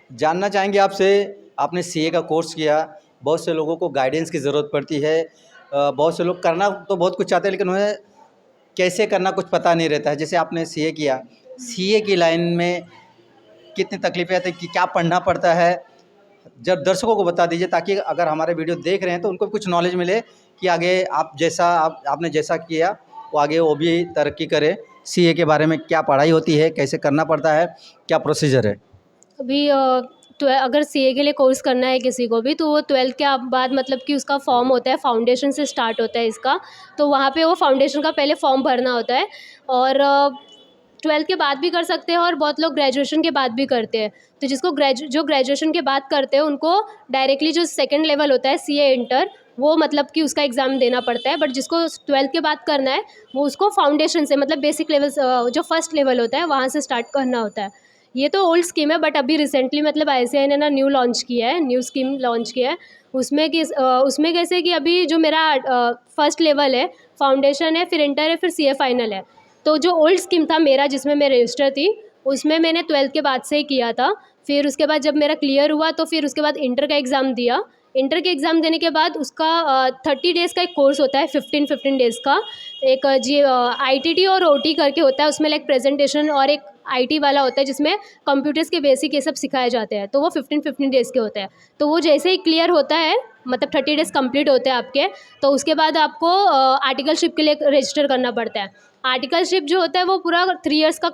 जानना चाहेंगे आपसे, आपने सीए का कोर्स किया, बहुत से लोगों को गाइडेंस की ज़रूरत पड़ती है। बहुत से लोग करना तो बहुत कुछ चाहते हैं, लेकिन उन्हें कैसे करना कुछ पता नहीं रहता है। जैसे आपने सीए किया, सीए की लाइन में कितनी तकलीफ़ें आती हैं, कि क्या पढ़ना पड़ता है? जब दर्शकों को बता दीजिए, ताकि अगर हमारे वीडियो देख रहे हैं तो उनको कुछ नॉलेज मिले कि आगे आपने जैसा किया वो आगे वो भी तरक्की करे। सीए के बारे में क्या पढ़ाई होती है, कैसे करना पड़ता है, क्या प्रोसीजर है? अभी अगर सीए के लिए कोर्स करना है किसी को भी, तो वो 12th के बाद मतलब कि उसका फॉर्म होता है, फाउंडेशन से स्टार्ट होता है इसका। तो वहाँ पे वो फाउंडेशन का पहले फॉर्म भरना होता है। और 12th के बाद भी कर सकते हैं, और बहुत लोग ग्रेजुएशन के बाद भी करते हैं। तो जो ग्रेजुएशन के बाद करते हैं उनको डायरेक्टली जो सेकंड लेवल होता है सीए इंटर, वो मतलब कि उसका एग्ज़ाम देना पड़ता है। बट जिसको 12th के बाद करना है, वो उसको फाउंडेशन से मतलब बेसिक लेवल, जो फर्स्ट लेवल होता है वहाँ से स्टार्ट करना होता है। ये तो ओल्ड स्कीम है, बट अभी रिसेंटली मतलब आईसीएआई ने ना न्यू स्कीम लॉन्च किया है। उसमें कैसे कि अभी जो मेरा फर्स्ट लेवल है, फाउंडेशन है, फिर इंटर है, फिर सीए फाइनल है। तो जो ओल्ड स्कीम था मेरा, जिसमें मैं रजिस्टर थी, उसमें मैंने 12th के बाद से ही किया था। फिर उसके बाद जब मेरा क्लियर हुआ, तो फिर उसके बाद इंटर का एग्ज़ाम दिया। इंटर के एग्ज़ाम देने के बाद उसका 30 डेज़ का एक कोर्स होता है, 15 डेज़ का। एक आईटीटी और ओटी करके होता है, उसमें लाइक प्रेजेंटेशन, और एक आईटी वाला होता है जिसमें कंप्यूटर्स के बेसिक ये सब सिखाए जाते हैं। तो वो 15 डेज़ के होते हैं। तो वो जैसे ही क्लियर होता है, मतलब 30 डेज़ कंप्लीट होते हैं आपके, तो उसके बाद आपको आर्टिकलशिप के लिए रजिस्टर करना पड़ता है। आर्टिकलशिप जो होता है वो पूरा 3 इयर्स का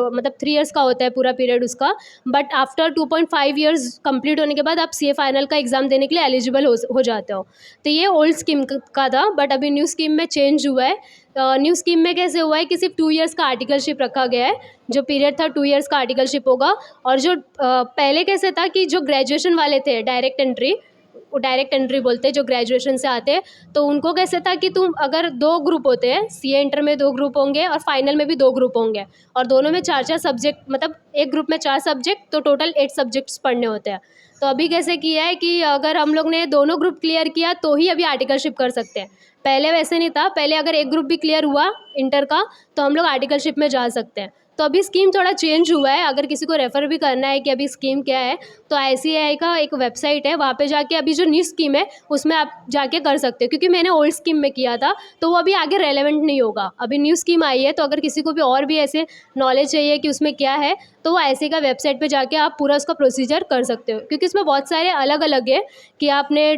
मतलब 3 इयर्स का होता है पूरा पीरियड उसका। बट आफ्टर 2.5 इयर्स कंप्लीट होने के बाद आप सीए फाइनल का एग्ज़ाम देने के लिए एलिजिबल हो जाते हो। तो ये ओल्ड स्कीम का था, बट अभी न्यू स्कीम में चेंज हुआ है। न्यू स्कीम में कैसे हुआ है कि सिर्फ 2 इयर्स का आर्टिकलशिप रखा गया है। जो पीरियड था 2 इयर्स का आर्टिकलशिप होगा। और जो पहले कैसे था कि जो ग्रेजुएशन वाले थे, डायरेक्ट एंट्री बोलते हैं जो ग्रेजुएशन से आते हैं, तो उनको कैसे था कि तुम अगर 2 ग्रुप होते हैं, सीए इंटर में 2 ग्रुप होंगे और फाइनल में भी 2 ग्रुप होंगे, और दोनों में 4-4 सब्जेक्ट, मतलब एक ग्रुप में 4 सब्जेक्ट, तो टोटल 8 सब्जेक्ट्स पढ़ने होते हैं। तो अभी कैसे किया है कि अगर हम लोग ने दोनों ग्रुप क्लियर किया तो ही अभी आर्टिकलशिप कर सकते हैं। पहले वैसे नहीं था, पहले अगर एक ग्रुप भी क्लियर हुआ इंटर का, तो हम लोग आर्टिकलशिप में जा सकते हैं। तो अभी स्कीम थोड़ा चेंज हुआ है। अगर किसी को रेफ़र भी करना है कि अभी स्कीम क्या है, तो आईसीएआई का एक वेबसाइट है, वहाँ पे जाके अभी जो न्यू स्कीम है उसमें आप जाके कर सकते हो। क्योंकि मैंने ओल्ड स्कीम में किया था, तो वो अभी आगे रेलेवेंट नहीं होगा। अभी न्यू स्कीम आई है, तो अगर किसी को भी और भी ऐसे नॉलेज चाहिए कि उसमें क्या है, तो वो आईसीएआई का वेबसाइट पे जाके आप पूरा उसका प्रोसीजर कर सकते हो। क्योंकि इसमें बहुत सारे अलग अलग है कि आपने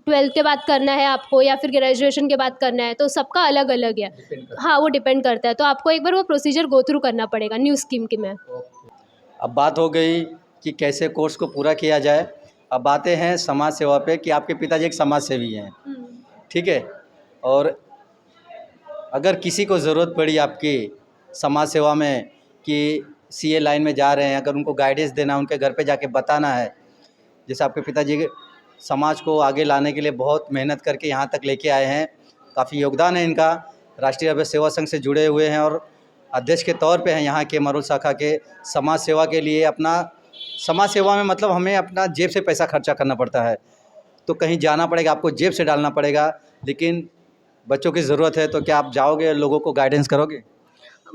12th के बाद करना है आपको, या फिर ग्रेजुएशन के बाद करना है, तो सबका अलग अलग है। हाँ, वो डिपेंड करता है। तो आपको एक बार वो प्रोसीजर गो थ्रू करना पड़ेगा न्यू स्कीम के में। अब बात हो गई कि कैसे कोर्स को पूरा किया जाए। अब आते हैं समाज सेवा पे, कि आपके पिताजी एक समाज सेवी हैं, ठीक है? और अगर किसी को ज़रूरत पड़ी आपकी समाज सेवा में, कि सीए लाइन में जा रहे हैं, अगर उनको गाइडेंस देना, उनके घर पे जाके बताना है, जैसे आपके पिताजी समाज को आगे लाने के लिए बहुत मेहनत करके यहाँ तक लेके आए हैं, काफ़ी योगदान है इनका, राष्ट्रीय अभ्य सेवा संघ से जुड़े हुए हैं और अध्यक्ष के तौर पे हैं यहाँ के मरोल शाखा के। समाज सेवा के लिए अपना, समाज सेवा में मतलब हमें अपना जेब से पैसा खर्चा करना पड़ता है, तो कहीं जाना पड़ेगा, आपको जेब से डालना पड़ेगा। लेकिन बच्चों की ज़रूरत है, तो क्या आप जाओगे, लोगों को गाइडेंस करोगे?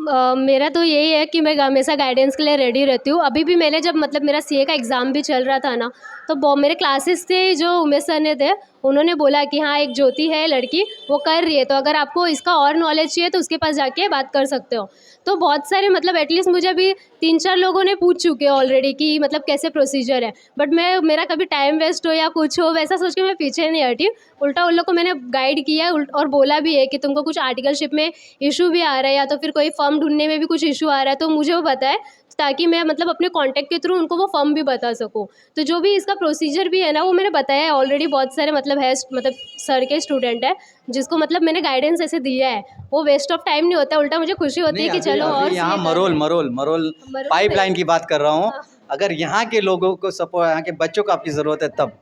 मेरा तो यही है कि मैं हमेशा गाइडेंस के लिए रेडी रहती हूँ। अभी भी मैंने जब मतलब मेरा सीए का एग्ज़ाम भी चल रहा था ना, तो मेरे क्लासेस से जो उमेश सर ने थे, उन्होंने बोला कि हाँ, एक ज्योति है लड़की, वो कर रही है, तो अगर आपको इसका और नॉलेज चाहिए तो उसके पास जाके बात कर सकते हो। तो बहुत सारे मतलब एटलीस्ट मुझे अभी 3-4 लोगों ने पूछ चुके हैं ऑलरेडी कि मतलब कैसे प्रोसीजर है। बट मेरा कभी टाइम वेस्ट हो या कुछ हो, वैसा सोच के मैं पीछे नहीं हटी। उल्टा उन लोग को मैंने गाइड किया है, और बोला भी है कि तुमको कुछ आर्टिकलशिप में इशू भी आ रहा है, या तो फिर कोई फर्म ढूंढने में भी कुछ इशू आ रहा है, तो मुझे वो बताए, ताकि मैं मतलब अपने कांटेक्ट के थ्रू उनको वो फर्म भी बता सकूं। तो जो भी इसका प्रोसीजर भी है ना, वो मैंने बताया है ऑलरेडी। बहुत सारे मतलब है, मतलब सर के स्टूडेंट है जिसको मतलब मैंने गाइडेंस ऐसे दिया है। वो वेस्ट ऑफ टाइम नहीं होता, उल्टा मुझे खुशी होती नहीं, है कि अभी चलो और अभी यहाँ सीए कर मरोल रहे हैं। मरोल मरोल मरोड़ पाइपलाइन में। की बात कर रहा हूँ। हाँ। अगर यहाँ के लोगों को सपोर्ट, यहाँ के बच्चों को आपकी ज़रूरत है, तब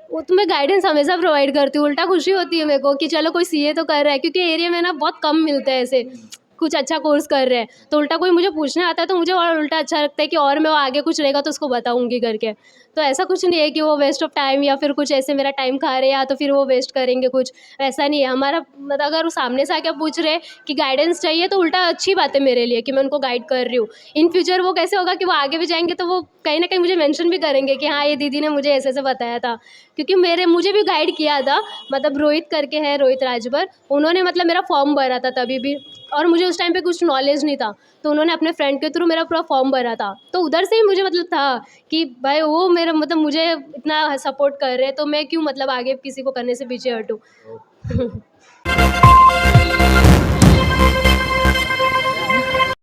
वो तो मैं गाइडेंस हमेशा प्रोवाइड करती हूँ। उल्टा खुशी होती है मेरे को कि चलो कोई सीए तो कर रहा है, क्योंकि एरिया में ना बहुत कम मिलते हैं ऐसे। कुछ अच्छा कोर्स कर रहे हैं, तो उल्टा कोई मुझे पूछने आता है तो मुझे और उल्टा अच्छा लगता है कि और मैं वो आगे कुछ रहेगा तो उसको बताऊँगी करके। तो ऐसा कुछ नहीं है कि वो वेस्ट ऑफ टाइम या फिर कुछ ऐसे मेरा टाइम खा रहे हैं या तो फिर वो वेस्ट करेंगे कुछ, ऐसा नहीं है हमारा। मतलब अगर वो सामने से आके पूछ रहे हैं कि गाइडेंस चाहिए तो उल्टा अच्छी बात है मेरे लिए कि मैं उनको गाइड कर रही हूँ। इन फ्यूचर वो कैसे होगा कि वो आगे भी जाएँगे तो वो कहीं न कहीं मुझे मेंशन भी करेंगे कि हाँ, ये दीदी ने मुझे ऐसे-ऐसे बताया था। क्योंकि मुझे भी गाइड किया था, मतलब रोहित करके है, रोहित राजभर, उन्होंने मतलब मेरा फॉर्म भरा था तभी भी, और मुझे उस टाइम पे कुछ नॉलेज नहीं था, तो उन्होंने अपने फ्रेंड के थ्रू मेरा पूरा फॉर्म भरा था। तो उधर से ही मुझे मतलब था कि भाई वो मेरा मतलब मुझे इतना सपोर्ट कर रहे हैं, तो मैं क्यों मतलब आगे किसी को करने से पीछे हटूँ।